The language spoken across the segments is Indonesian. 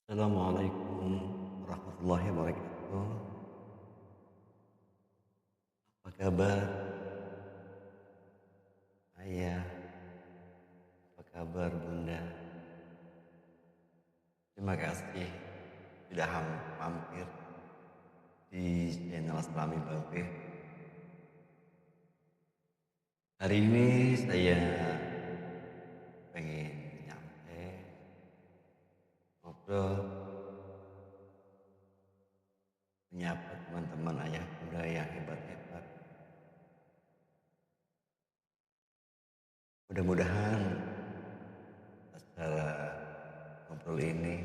Assalamualaikum warahmatullahi wabarakatuh. Apa kabar ayah? Apa kabar bunda? Terima kasih sudah mampir di channel Selami Babe. Hari ini saya pengen nyampe ngobrol menyapa teman-teman ayah bunda yang hebat-hebat. Mudah-mudahan acara ngobrol ini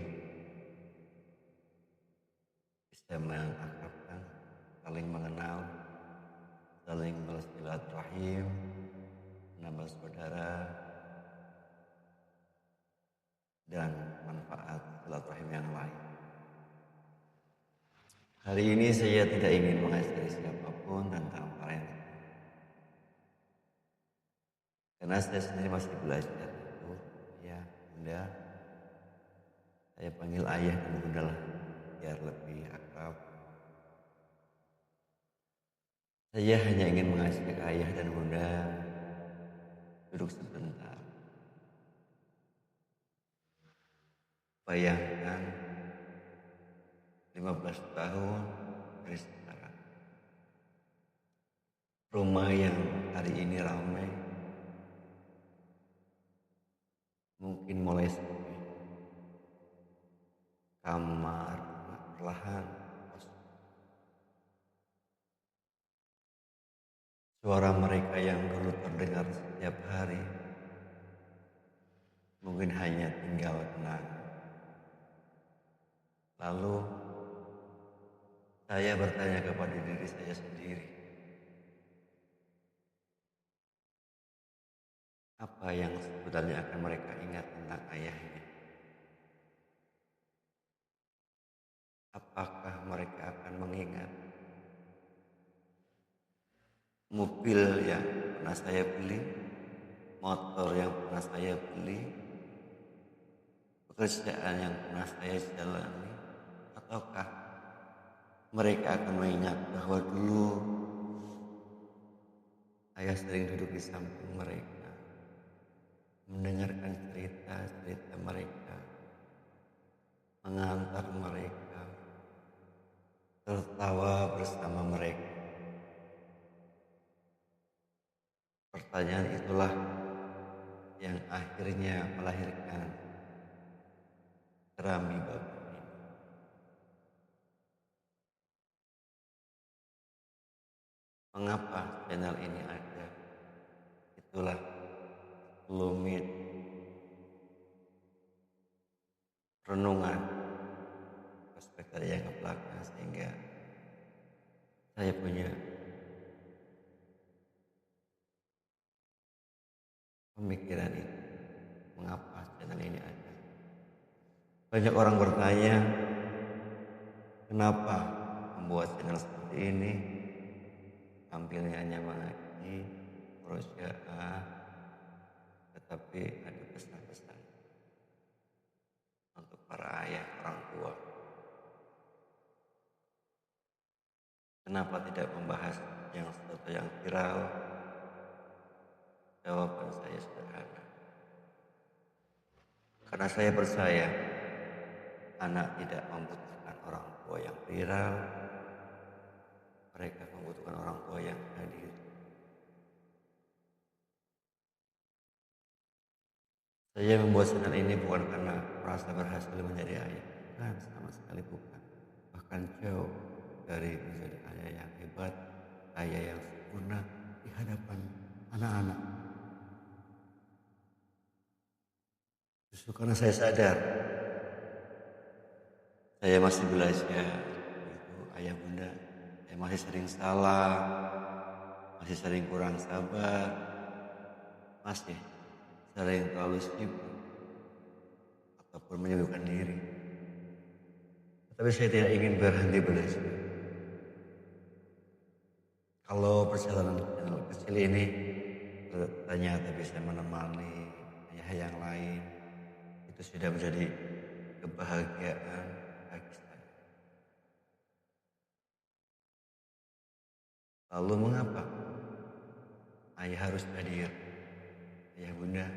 bisa mengakrabkan, saling mengenal, saling bersilaturahim, menambah saudara, dan manfaat silaturahim yang lain. Hari ini saya tidak ingin mengajari siapapun tentang parenting, karena saya sendiri masih belajar itu. Ya, bunda, saya panggil ayah dan bunda lah, biar lebih akrab. Saya hanya ingin mengajak ayah dan bunda duduk sebentar. Bayangkan 15 tahun dari sekarang, rumah yang hari ini ramai mungkin mulai sepi. Kamar perlahan kosong. Suara mereka yang dulu terdengar setiap hari mungkin hanya tinggal kenang. Lalu saya bertanya kepada diri saya sendiri, apa yang sebenarnya akan mereka ingat tentang ayahnya? Apakah mereka akan mengingat mobil yang pernah saya beli, motor yang pernah saya beli, pekerjaan yang pernah saya jalani, ataukah mereka akan mengingat bahwa dulu ayah sering duduk di samping mereka, mendengarkan cerita-cerita mereka, mengantar mereka, tertawa bersama mereka. Pertanyaan itulah yang akhirnya melahirkan Kerambi Babu ini. Mengapa channel ini ada? Itulah lumit renungan prospek dari yang ke belakang, sehingga saya punya pemikiran itu. Mengapa channel ini ada? Banyak orang bertanya, kenapa membuat channel seperti ini? Tampilnya hanya mengaji, prosya'ah, tetapi ada pesan-pesan untuk para ayah, orang tua. Kenapa tidak membahas yang sesuatu yang viral? Jawaban saya sederhana. Karena saya percaya anak tidak membutuhkan orang tua yang viral, mereka membutuhkan orang tua yang hadir. Saya membuat channel ini bukan karena merasa berhasil menjadi ayah, bukan, sama sekali bukan. Bahkan jauh dari menjadi ayah yang hebat, ayah yang sempurna di hadapan anak-anak. Justru karena saya sadar saya masih belajar, itu ayah bunda, saya masih sering salah, masih sering kurang sabar, masih sering terlalu sibuk ataupun menyibukkan diri. Tapi saya tidak ingin berhenti belajar. Kalau perjalanan channel kecil ini ternyata bisa menemani ayah yang lain, itu sudah menjadi kebahagiaan bagi saya. Lalu mengapa ayah harus hadir? Ayah bunda,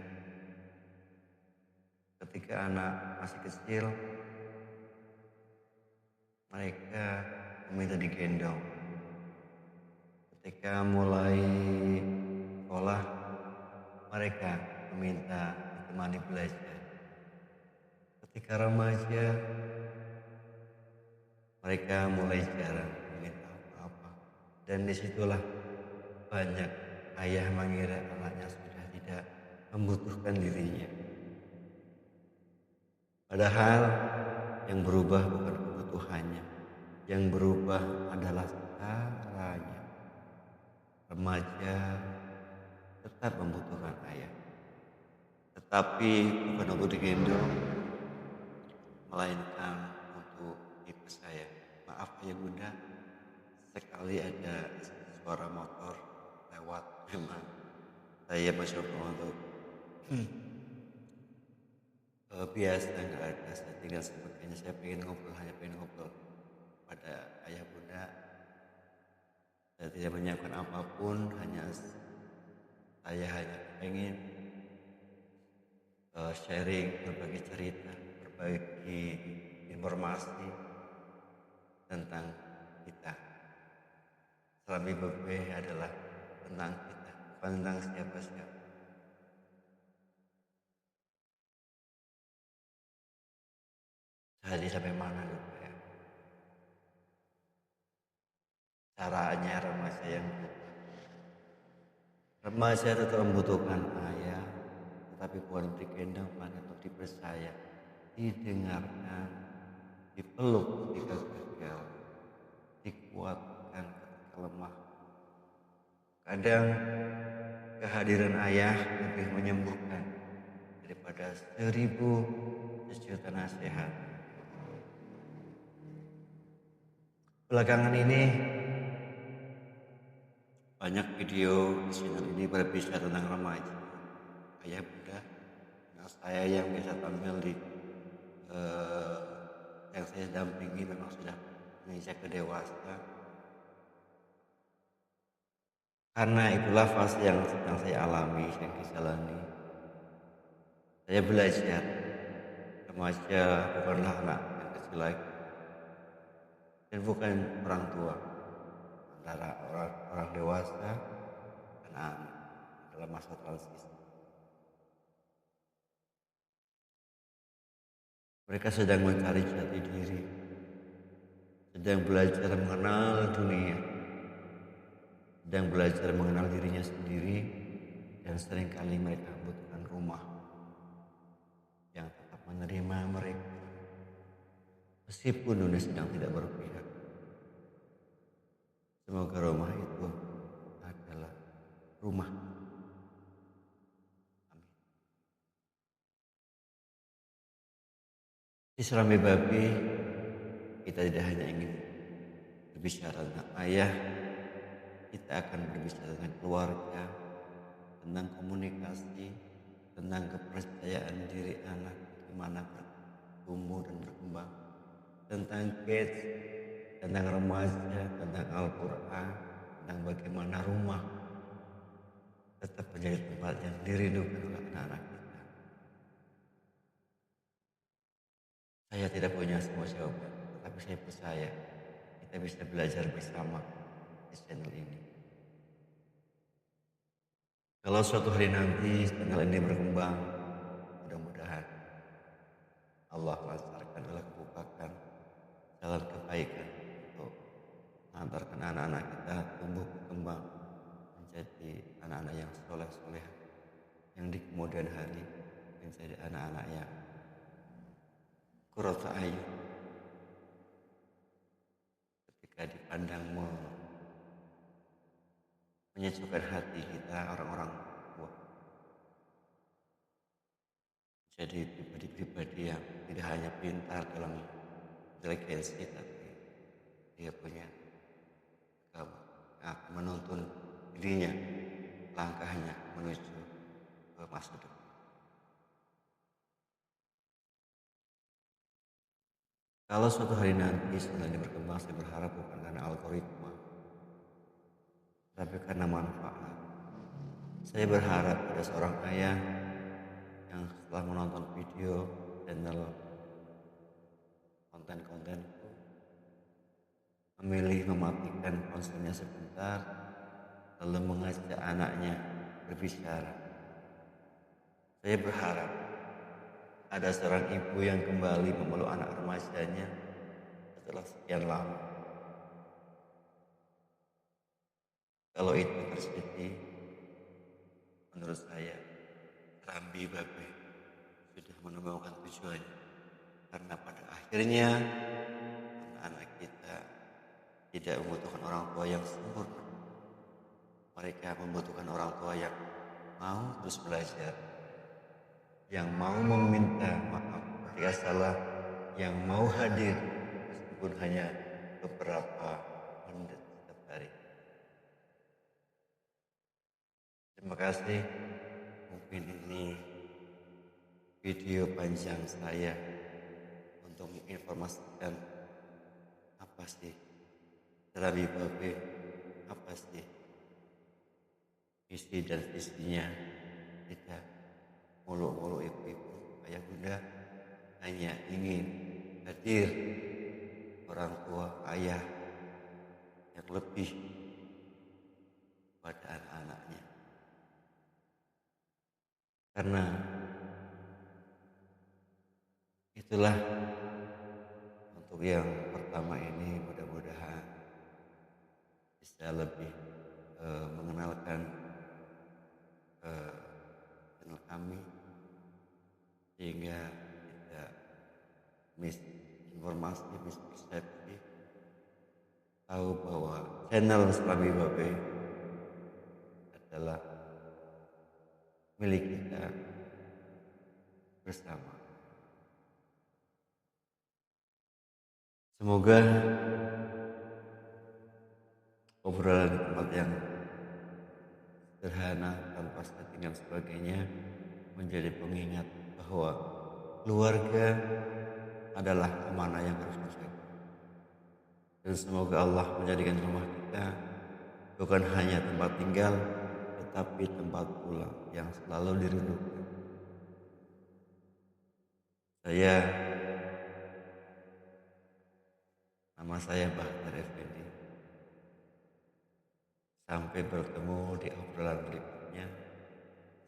ketika anak masih kecil, mereka meminta digendong. Ketika mulai sekolah, mereka meminta ditemani belajar. Ketika remaja, mereka mulai jarang meminta apa-apa. Dan disitulah banyak ayah mengira anaknya sudah tidak membutuhkan dirinya. Padahal yang berubah bukan kebutuhannya, yang berubah adalah caranya. Remaja tetap membutuhkan ayah, tetapi bukan untuk digendong, melainkan untuk dipercaya. Maaf ya bunda, sekali ada suara motor lewat, memang saya mencoba untuk biasa nggak ada setting dan sebagainya. Saya pengen ngobrol, hanya pengen ngobrol pada ayah bunda. Saya tidak menyiapkan apapun, saya hanya pengen sharing, berbagi cerita, berbagi informasi tentang kita. Serambi Bebe adalah tentang kita, bukan tentang siapa-siapa. Jadi sampai mana lupa ya? Caranya remaja yang berubah. Remaja tetap membutuhkan ayah, tetapi bukan untuk digendong, melainkan untuk dipercaya, didengarkan, dipeluk ketika gagal, dikuatkan ketika lemah. Kadang kehadiran ayah lebih menyembuhkan daripada 1000 sejuta nasihat. Belakangan ini banyak video di channel ini berbicara tentang remaja. Ayah bunda, nah saya yang biasa tampil di eh, yang saya dampingi memang sudah menginjak ke dewasa. Karena itulah fase yang sedang saya alami, yang saya jalani. Saya belajar remaja bukanlah anak yang kecil lagi dan bukan orang tua, antara orang dewasa dan anak dalam masa transisi. Mereka sedang mencari jati diri, sedang belajar mengenal dunia, sedang belajar mengenal dirinya sendiri, dan seringkali mereka membutuhkan rumah yang tetap menerima mereka meskipun dunia sedang tidak berpihak. Semoga rumah itu adalah rumah. Amin. Di Serambi Babi, kita tidak hanya ingin berbicara tentang ayah, kita akan berbicara tentang keluarga, tentang komunikasi, tentang kepercayaan diri anak, bagaimana bertumbuh dan berkembang, tentang kids, tentang remaja, tentang Al-Quran, tentang bagaimana rumah tetap menjadi tempat yang dirindukan oleh anak-anak kita. Saya tidak punya semua jawaban, tetapi saya percaya kita bisa belajar bersama di channel ini. Kalau suatu hari nanti channel ini berkembang, mudah-mudahan Allah lancarkan, Allah bukakan jalan kebaikan untuk mengantarkan anak-anak kita tumbuh berkembang menjadi anak-anak yang soleh-soleh, yang di kemudian hari menjadi anak-anak yang qurratu a'yun ketika dipandang menyejukkan hati kita orang-orang tua. Jadi pribadi-pribadi yang tidak hanya pintar dalam inteligensi, tapi dia punya agama yang akan menuntun dirinya, langkahnya menuju ke masa depan. Kalau suatu hari nanti setelah ini berkembang, saya berharap bukan karena algoritma, tapi karena manfaat. Saya berharap ada seorang ayah yang setelah menonton video channel konten-kontenku memilih mematikan ponselnya sebentar, lalu mengajak anaknya berbicara. Saya berharap ada seorang ibu yang kembali memeluk anak remajanya setelah sekian lama. Kalau itu terjadi, menurut saya Rambi Babe sudah menemukan tujuannya. Karena pada akhirnya anak-anak kita tidak membutuhkan orang tua yang sempurna. Mereka membutuhkan orang tua yang mau terus belajar, yang mau meminta maaf ketika salah, yang mau hadir meskipun hanya beberapa menit setiap hari. Terima kasih. Mungkin ini video panjang saya untuk menginformasikan apa sih Rambi Babe, apa sih visi dan visinya kita muluk-muluk ibu-ibu, ayah bunda hanya ingin hadir orang tua ayah yang lebih pada anak-anaknya. Karena itulah untuk yang pertama ini mudah-mudahan bisa lebih mengenalkan channel kami sehingga tidak misinformasi, mispersepsi, tahu bahwa channel Rambi Babe adalah milik kita bersama. Semoga obrolan di tempat yang sederhana tanpa setting dan sebagainya menjadi pengingat bahwa keluarga adalah amanah yang harus dijaga. Dan semoga Allah menjadikan rumah kita bukan hanya tempat tinggal, tetapi tempat pulang yang selalu dirindukan. Nama saya Bahtar Effendi. Sampai bertemu di obrolan berikutnya.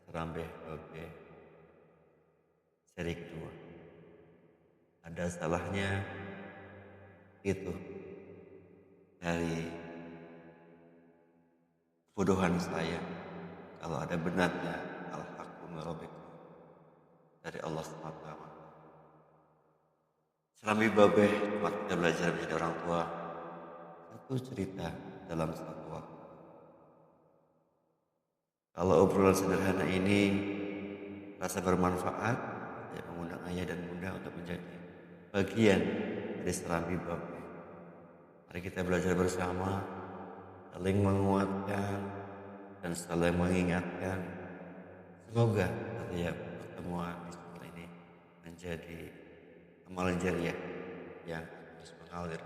Rambi Babe seri kedua. Ada salahnya itu dari kebodohan saya. Kalau ada benarnya al-haqqu min rabbikum dari Allah SWT. Rambi Babe tempat kita belajar menjadi orang tua. Satu cerita dalam satu waktu. Kalau obrolan sederhana ini rasa bermanfaat, saya mengundang ayah dan bunda untuk menjadi bagian dari Rambi Babe. Mari kita belajar bersama, saling menguatkan dan saling mengingatkan. Semoga setiap pertemuan di sekolah ini menjadi amal jariah yang terus mengalir.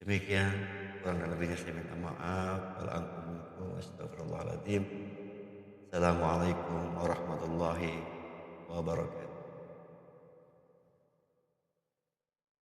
Demikian, kurang dan lebihnya saya minta maaf. Astagfirullahaladzim. Assalamualaikum warahmatullahi wabarakatuh.